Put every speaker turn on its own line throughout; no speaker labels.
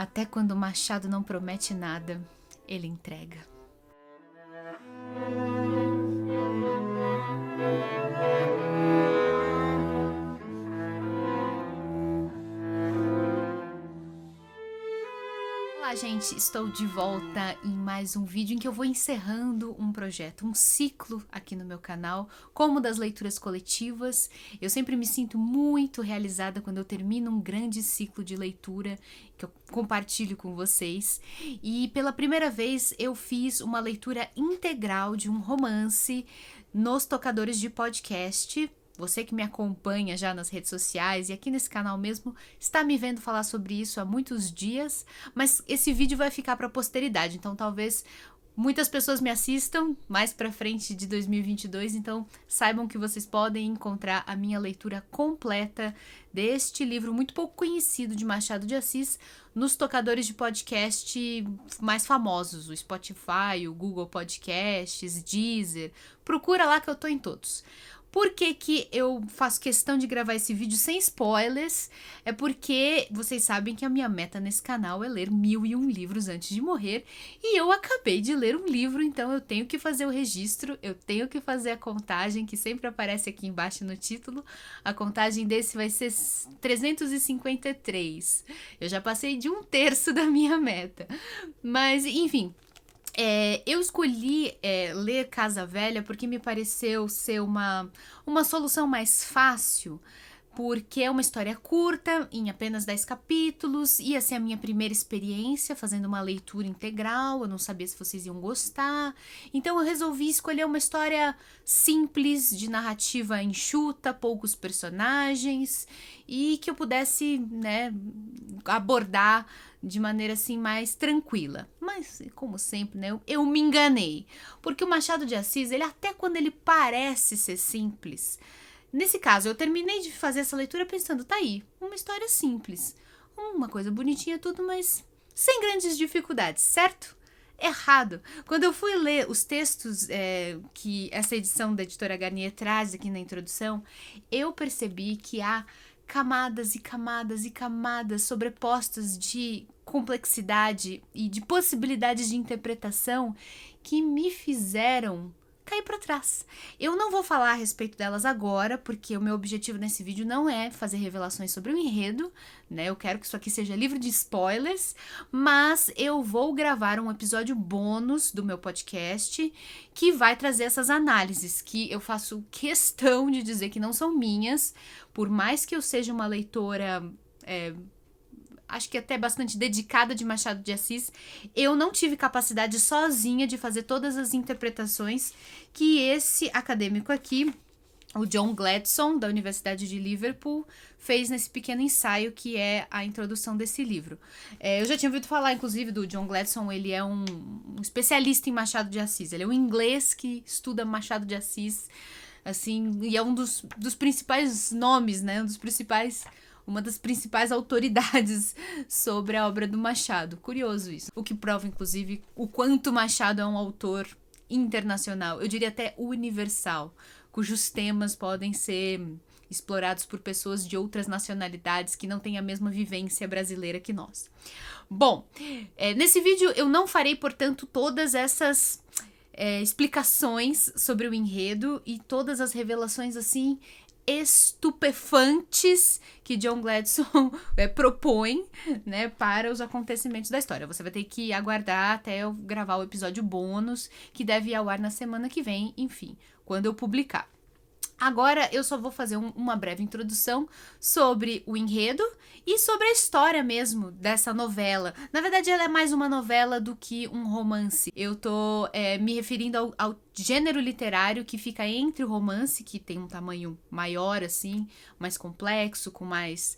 Até quando o machado não promete nada, ele entrega. Olá, gente, estou de volta em mais um vídeo em que eu vou encerrando um projeto, um ciclo aqui no meu canal, como das leituras coletivas. Eu sempre me sinto muito realizada quando eu termino um grande ciclo de leitura que eu compartilho com vocês. E pela primeira vez eu fiz uma leitura integral de um romance nos tocadores de podcast. Você que me acompanha já nas redes sociais e aqui nesse canal mesmo está me vendo falar sobre isso há muitos dias, mas esse vídeo vai ficar para a posteridade, então talvez muitas pessoas me assistam mais para frente de 2022, então saibam que vocês podem encontrar a minha leitura completa deste livro muito pouco conhecido de Machado de Assis nos tocadores de podcast mais famosos, o Spotify, o Google Podcasts, Deezer. Procura lá que eu tô em todos. Por que que eu faço questão de gravar esse vídeo sem spoilers? É porque vocês sabem que a minha meta nesse canal é ler 1001 livros antes de morrer, e eu acabei de ler um livro, então eu tenho que fazer o registro, eu tenho que fazer a contagem, que sempre aparece aqui embaixo no título. A contagem desse vai ser 353. Eu já passei de 1/3 da minha meta. Mas, enfim... eu escolhi ler Casa Velha porque me pareceu ser uma solução mais fácil, porque é uma história curta, em apenas 10 capítulos, ia ser a minha primeira experiência fazendo uma leitura integral, eu não sabia se vocês iam gostar, então eu resolvi escolher uma história simples, de narrativa enxuta, poucos personagens, e que eu pudesse, né, abordar de maneira assim mais tranquila. Mas, como sempre, né, eu me enganei, porque o Machado de Assis, ele até quando ele parece ser simples... Nesse caso, eu terminei de fazer essa leitura pensando, tá aí, uma história simples, uma coisa bonitinha tudo, mas sem grandes dificuldades, certo? Errado. Quando eu fui ler os textos que essa edição da Editora Garnier traz aqui na introdução, eu percebi que há camadas e camadas e camadas sobrepostas de complexidade e de possibilidades de interpretação que me fizeram cair para trás. Eu não vou falar a respeito delas agora, porque o meu objetivo nesse vídeo não é fazer revelações sobre o enredo, né? Eu quero que isso aqui seja livre de spoilers, mas eu vou gravar um episódio bônus do meu podcast que vai trazer essas análises, que eu faço questão de dizer que não são minhas, por mais que eu seja uma leitora... acho que até bastante dedicada de Machado de Assis, eu não tive capacidade sozinha de fazer todas as interpretações que esse acadêmico aqui, o John Gladson, da Universidade de Liverpool, fez nesse pequeno ensaio que é a introdução desse livro. Eu já tinha ouvido falar, inclusive, do John Gladson, ele é um especialista em Machado de Assis, ele é um inglês que estuda Machado de Assis, assim, e é um dos principais nomes, né, uma das principais autoridades sobre a obra do Machado. Curioso isso. O que prova, inclusive, o quanto Machado é um autor internacional, eu diria até universal, cujos temas podem ser explorados por pessoas de outras nacionalidades que não têm a mesma vivência brasileira que nós. Bom, nesse vídeo eu não farei, portanto, todas essas... explicações sobre o enredo e todas as revelações, assim, estupefantes que John Gladson propõe, né, para os acontecimentos da história. Você vai ter que aguardar até eu gravar o episódio bônus, que deve ir ao ar na semana que vem, enfim, quando eu publicar. Agora eu só vou fazer uma breve introdução sobre o enredo e sobre a história mesmo dessa novela. Na verdade, ela é mais uma novela do que um romance. Eu tô me referindo ao gênero literário que fica entre o romance, que tem um tamanho maior, assim, mais complexo, com mais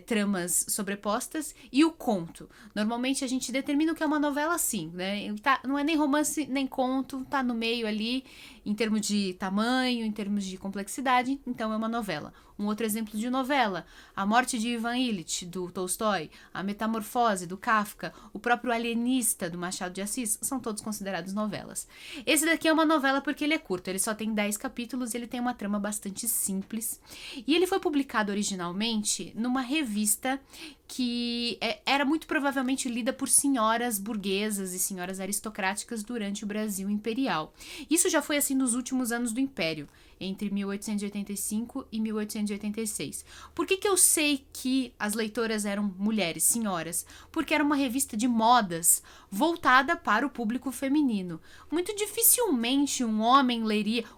tramas sobrepostas, e o conto. Normalmente a gente determina o que é uma novela assim, né? Não é nem romance nem conto, tá no meio ali, em termos de tamanho, em termos de complexidade, então é uma novela. Um outro exemplo de novela, A Morte de Ivan Ilitch, do Tolstói, A Metamorfose, do Kafka, o próprio Alienista, do Machado de Assis, são todos considerados novelas. Esse daqui é uma novela porque ele é curto, ele só tem 10 capítulos e ele tem uma trama bastante simples. E ele foi publicado originalmente numa revista que era muito provavelmente lida por senhoras burguesas e senhoras aristocráticas durante o Brasil imperial. Isso já foi assim nos últimos anos do Império, entre 1885 e 1886. Por que eu sei que as leitoras eram mulheres, senhoras? Porque era uma revista de modas voltada para o público feminino. Muito dificilmente um homem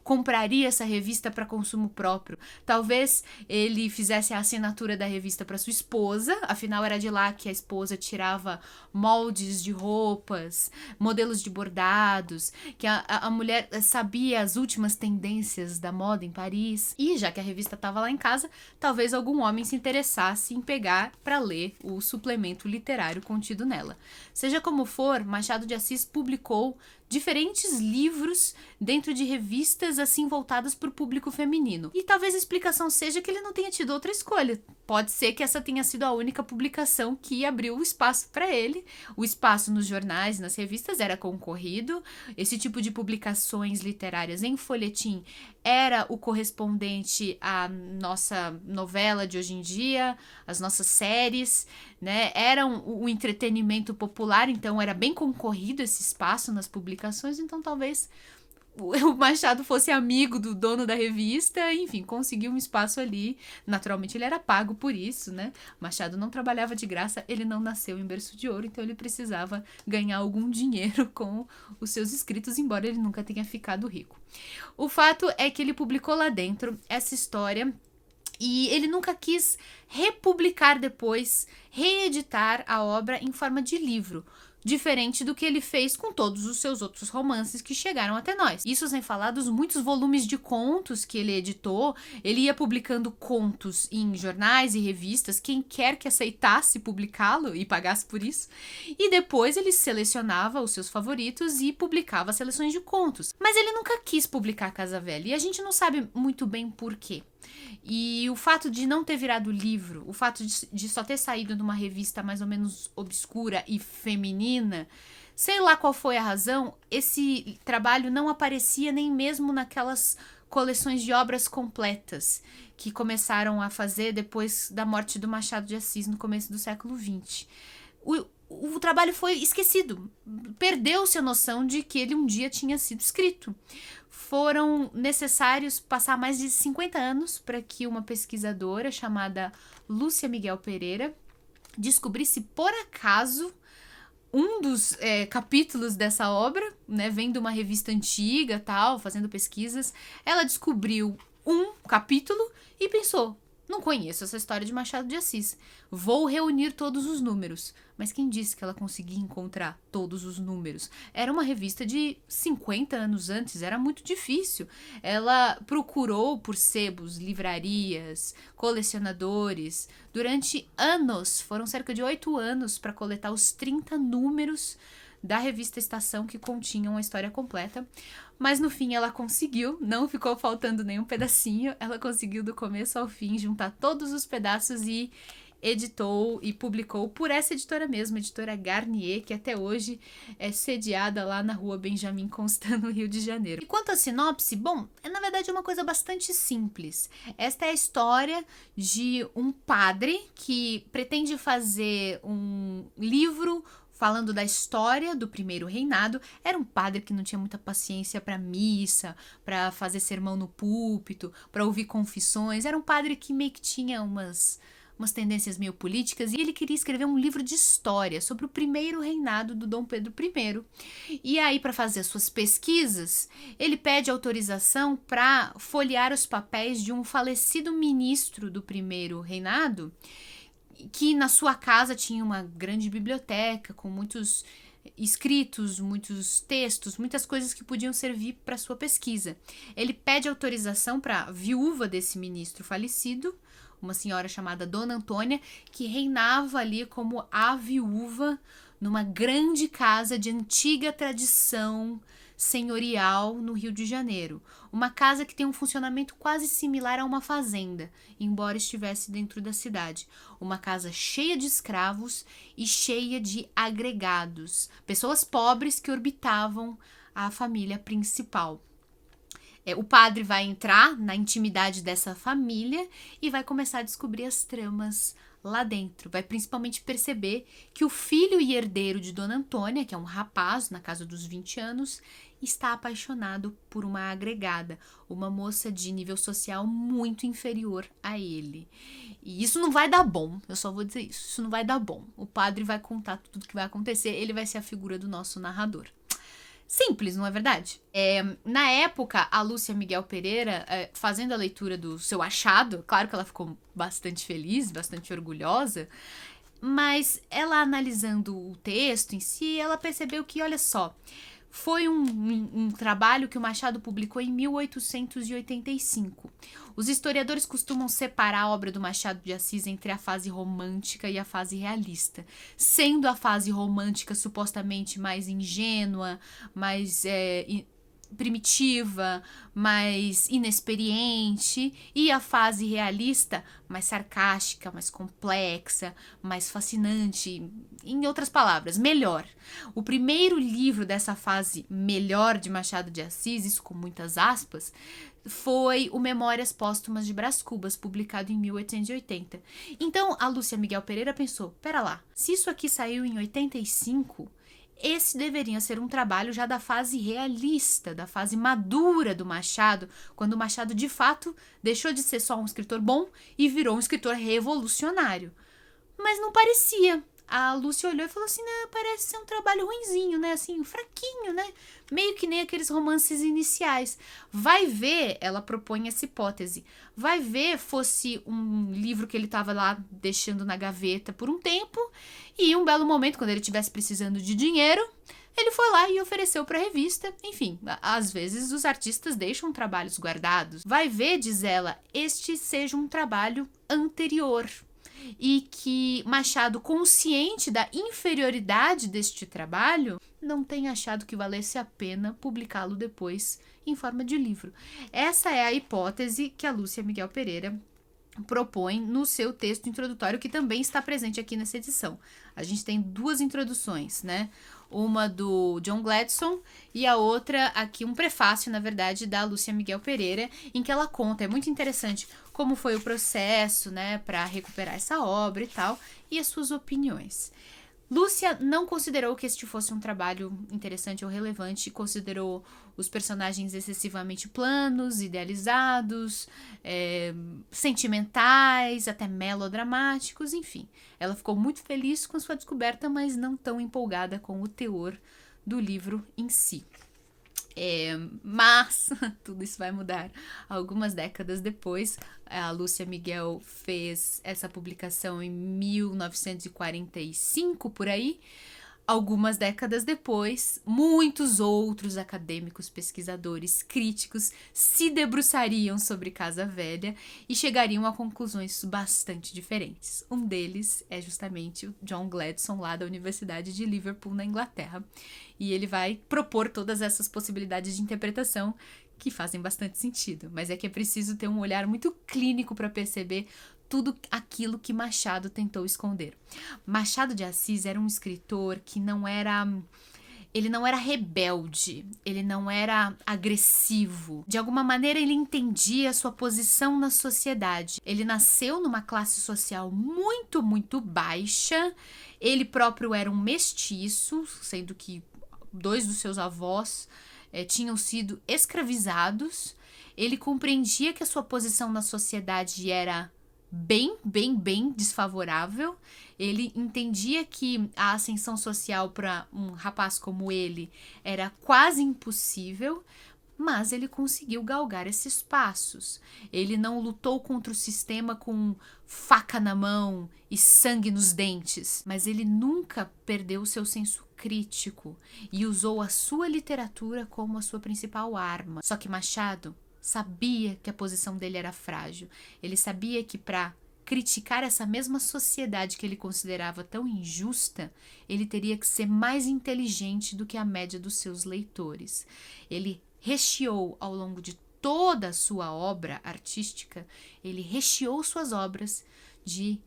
compraria essa revista para consumo próprio. Talvez ele fizesse a assinatura da revista para sua esposa, afinal era de lá que a esposa tirava moldes de roupas, modelos de bordados, que a mulher sabia as últimas tendências da moda em Paris. E já que a revista estava lá em casa, talvez algum homem se interessasse em pegar para ler o suplemento literário contido nela. Seja como for, Machado de Assis publicou diferentes livros dentro de revistas assim voltadas para o público feminino. E talvez a explicação seja que ele não tenha tido outra escolha. Pode ser que essa tenha sido a única publicação que abriu o espaço para ele. O espaço nos jornais, nas revistas era concorrido. Esse tipo de publicações literárias em folhetim era o correspondente à nossa novela de hoje em dia, as nossas séries, né? Era o entretenimento popular, então era bem concorrido esse espaço nas publicações, então talvez o Machado fosse amigo do dono da revista, enfim, conseguiu um espaço ali. Naturalmente ele era pago por isso, né? Machado não trabalhava de graça, ele não nasceu em berço de ouro, então ele precisava ganhar algum dinheiro com os seus escritos, embora ele nunca tenha ficado rico. O fato é que ele publicou lá dentro essa história e ele nunca quis republicar depois, reeditar a obra em forma de livro, diferente do que ele fez com todos os seus outros romances que chegaram até nós. Isso sem falar dos muitos volumes de contos que ele editou. Ele ia publicando contos em jornais e revistas, quem quer que aceitasse publicá-lo e pagasse por isso. E depois ele selecionava os seus favoritos e publicava seleções de contos. Mas ele nunca quis publicar Casa Velha e a gente não sabe muito bem por quê. E o fato de não ter virado livro, o fato de só ter saído numa revista mais ou menos obscura e feminina, sei lá qual foi a razão, esse trabalho não aparecia nem mesmo naquelas coleções de obras completas que começaram a fazer depois da morte do Machado de Assis no começo do século XX. O trabalho foi esquecido, perdeu-se a noção de que ele um dia tinha sido escrito. Foram necessários passar mais de 50 anos para que uma pesquisadora chamada Lúcia Miguel Pereira descobrisse por acaso um dos capítulos dessa obra, né, vendo uma revista antiga, tal, fazendo pesquisas. Ela descobriu um capítulo e pensou: não conheço essa história de Machado de Assis. Vou reunir todos os números. Mas quem disse que ela conseguia encontrar todos os números? Era uma revista de 50 anos antes, era muito difícil. Ela procurou por sebos, livrarias, colecionadores. Durante anos, foram cerca de 8 anos para coletar os 30 números da revista Estação que continham a história completa. Mas no fim ela conseguiu, não ficou faltando nenhum pedacinho, ela conseguiu do começo ao fim juntar todos os pedaços e editou e publicou por essa editora mesmo, a editora Garnier, que até hoje é sediada lá na rua Benjamin Constant, no Rio de Janeiro. E quanto à sinopse, bom, na verdade uma coisa bastante simples. Esta é a história de um padre que pretende fazer um livro falando da história do primeiro reinado. Era um padre que não tinha muita paciência para missa, para fazer sermão no púlpito, para ouvir confissões. Era um padre que meio que tinha umas tendências meio políticas, e ele queria escrever um livro de história sobre o primeiro reinado do Dom Pedro I. E aí, para fazer as suas pesquisas, ele pede autorização para folhear os papéis de um falecido ministro do primeiro reinado, que na sua casa tinha uma grande biblioteca com muitos escritos, muitos textos, muitas coisas que podiam servir para sua pesquisa. Ele pede autorização para a viúva desse ministro falecido, uma senhora chamada Dona Antônia, que reinava ali como a viúva numa grande casa de antiga tradição senhorial no Rio de Janeiro. Uma casa que tem um funcionamento quase similar a uma fazenda, embora estivesse dentro da cidade. Uma casa cheia de escravos e cheia de agregados, pessoas pobres que orbitavam a família principal. O padre vai entrar na intimidade dessa família e vai começar a descobrir as tramas lá dentro. Vai principalmente perceber que o filho e herdeiro de Dona Antônia, que é um rapaz na casa dos 20 anos, está apaixonado por uma agregada, uma moça de nível social muito inferior a ele. E isso não vai dar bom, eu só vou dizer isso. Isso não vai dar bom. O padre vai contar tudo o que vai acontecer, ele vai ser a figura do nosso narrador. Simples, não é verdade? Na época, a Lúcia Miguel Pereira, fazendo a leitura do seu achado, claro que ela ficou bastante feliz, bastante orgulhosa, mas ela analisando o texto em si, ela percebeu que, olha só, foi um trabalho que o Machado publicou em 1885. Os historiadores costumam separar a obra do Machado de Assis entre a fase romântica e a fase realista, sendo a fase romântica supostamente mais ingênua, mais primitiva, mais inexperiente, e a fase realista mais sarcástica, mais complexa, mais fascinante, em outras palavras, melhor. O primeiro livro dessa fase melhor de Machado de Assis, isso com muitas aspas, foi o Memórias Póstumas de Brás Cubas, publicado em 1880. Então, a Lúcia Miguel Pereira pensou, pera lá, se isso aqui saiu em 85, esse deveria ser um trabalho já da fase realista, da fase madura do Machado, quando o Machado de fato deixou de ser só um escritor bom e virou um escritor revolucionário. Mas não parecia. A Lúcia olhou e falou assim, né, parece ser um trabalho ruinzinho, né, assim, fraquinho, né, meio que nem aqueles romances iniciais. Vai ver, ela propõe essa hipótese, vai ver fosse um livro que ele estava lá deixando na gaveta por um tempo, e em um belo momento, quando ele estivesse precisando de dinheiro, ele foi lá e ofereceu para a revista. Enfim, às vezes os artistas deixam trabalhos guardados. Vai ver, diz ela, este seja um trabalho anterior, e que Machado, consciente da inferioridade deste trabalho, não tem achado que valesse a pena publicá-lo depois em forma de livro. Essa é a hipótese que a Lúcia Miguel Pereira propõe no seu texto introdutório, que também está presente aqui nessa edição. A gente tem duas introduções, né? Uma do John Gladstone e a outra aqui, um prefácio, na verdade, da Lúcia Miguel Pereira, em que ela conta, é muito interessante, como foi o processo, né, para recuperar essa obra e tal, e as suas opiniões. Lúcia não considerou que este fosse um trabalho interessante ou relevante, considerou os personagens excessivamente planos, idealizados, sentimentais, até melodramáticos, enfim. Ela ficou muito feliz com sua descoberta, mas não tão empolgada com o teor do livro em si. Mas tudo isso vai mudar. Algumas décadas depois, a Lúcia Miguel fez essa publicação em 1945, por aí. Algumas décadas depois, muitos outros acadêmicos, pesquisadores, críticos se debruçariam sobre Casa Velha e chegariam a conclusões bastante diferentes. Um deles é justamente o John Gladstone, lá da Universidade de Liverpool, na Inglaterra. E ele vai propor todas essas possibilidades de interpretação que fazem bastante sentido, mas é que é preciso ter um olhar muito clínico para perceber tudo aquilo que Machado tentou esconder. Machado de Assis era um escritor que ele não era rebelde, ele não era agressivo. De alguma maneira, ele entendia a sua posição na sociedade. Ele nasceu numa classe social muito, muito baixa. Ele próprio era um mestiço, sendo que 2 dos seus avós tinham sido escravizados. Ele compreendia que a sua posição na sociedade era bem desfavorável. Ele entendia que a ascensão social para um rapaz como ele era quase impossível, mas ele conseguiu galgar esses passos. Ele não lutou contra o sistema com faca na mão e sangue nos dentes, mas ele nunca perdeu o seu senso crítico e usou a sua literatura como a sua principal arma. Só que Machado sabia que a posição dele era frágil. Ele sabia que para criticar essa mesma sociedade que ele considerava tão injusta, ele teria que ser mais inteligente do que a média dos seus leitores. Ele recheou ao longo de toda a sua obra artística, ele recheou suas obras de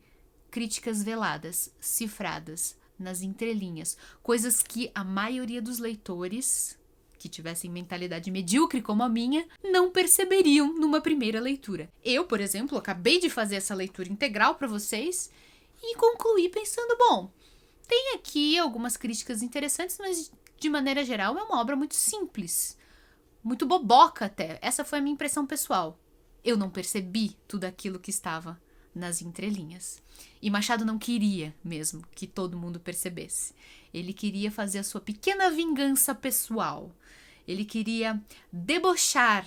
críticas veladas, cifradas nas entrelinhas, coisas que a maioria dos leitores que tivessem mentalidade medíocre como a minha, não perceberiam numa primeira leitura. Eu, por exemplo, acabei de fazer essa leitura integral para vocês e concluí pensando, bom, tem aqui algumas críticas interessantes, mas de maneira geral é uma obra muito simples, muito boboca até. Essa foi a minha impressão pessoal. Eu não percebi tudo aquilo que estava nas entrelinhas. E Machado não queria mesmo que todo mundo percebesse. Ele queria fazer a sua pequena vingança pessoal. Ele queria debochar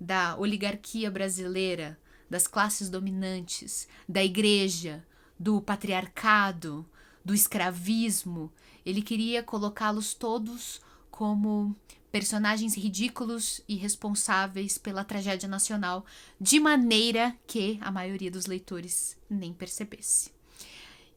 da oligarquia brasileira, das classes dominantes, da igreja, do patriarcado, do escravismo. Ele queria colocá-los todos como personagens ridículos e responsáveis pela tragédia nacional, de maneira que a maioria dos leitores nem percebesse.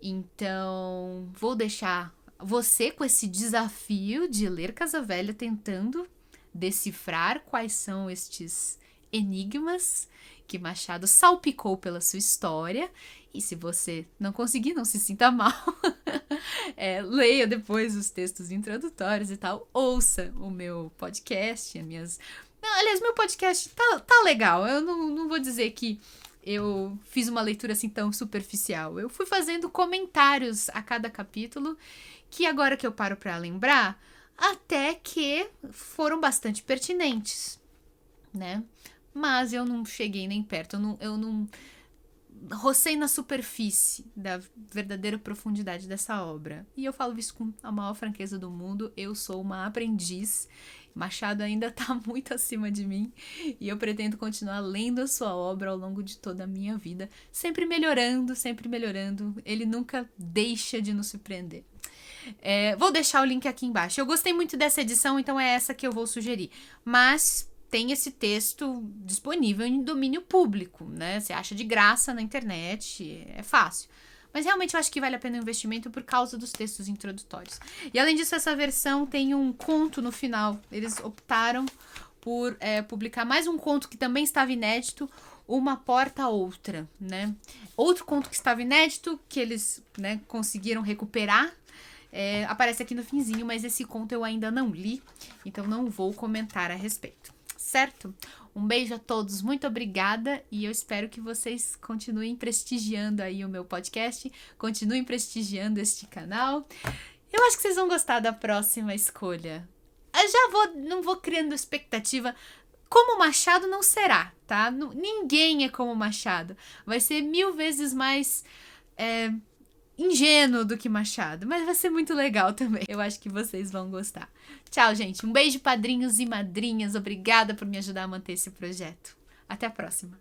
Então, vou deixar você com esse desafio de ler Casa Velha, tentando decifrar quais são estes enigmas que Machado salpicou pela sua história. E se você não conseguir, não se sinta mal. Leia depois os textos introdutórios e tal. Ouça o meu podcast, aliás, meu podcast tá legal. Eu não vou dizer que eu fiz uma leitura assim tão superficial. Eu fui fazendo comentários a cada capítulo, que agora que eu paro pra lembrar, até que foram bastante pertinentes, né? Mas eu não cheguei nem perto, eu não rocei na superfície da verdadeira profundidade dessa obra. E eu falo isso com a maior franqueza do mundo. Eu sou uma aprendiz. Machado ainda tá muito acima de mim. E eu pretendo continuar lendo a sua obra ao longo de toda a minha vida. Sempre melhorando, sempre melhorando. Ele nunca deixa de nos surpreender. Vou deixar o link aqui embaixo. Eu gostei muito dessa edição, então é essa que eu vou sugerir. Mas tem esse texto disponível em domínio público, né? Você acha de graça na internet, é fácil. Mas realmente eu acho que vale a pena o investimento por causa dos textos introdutórios. E além disso, essa versão tem um conto no final. Eles optaram por publicar mais um conto que também estava inédito, Uma Porta a Outra, né? Outro conto que estava inédito, que eles, né, conseguiram recuperar, aparece aqui no finzinho, mas esse conto eu ainda não li, então não vou comentar a respeito. Certo? Um beijo a todos, muito obrigada, e eu espero que vocês continuem prestigiando aí o meu podcast, continuem prestigiando este canal. Eu acho que vocês vão gostar da próxima escolha. Eu não vou criando expectativa. Como Machado não será, tá? Ninguém é como Machado. Vai ser 1000 vezes mais ingênuo do que Machado, mas vai ser muito legal também. Eu acho que vocês vão gostar. Tchau, gente. Um beijo, padrinhos e madrinhas. Obrigada por me ajudar a manter esse projeto. Até a próxima.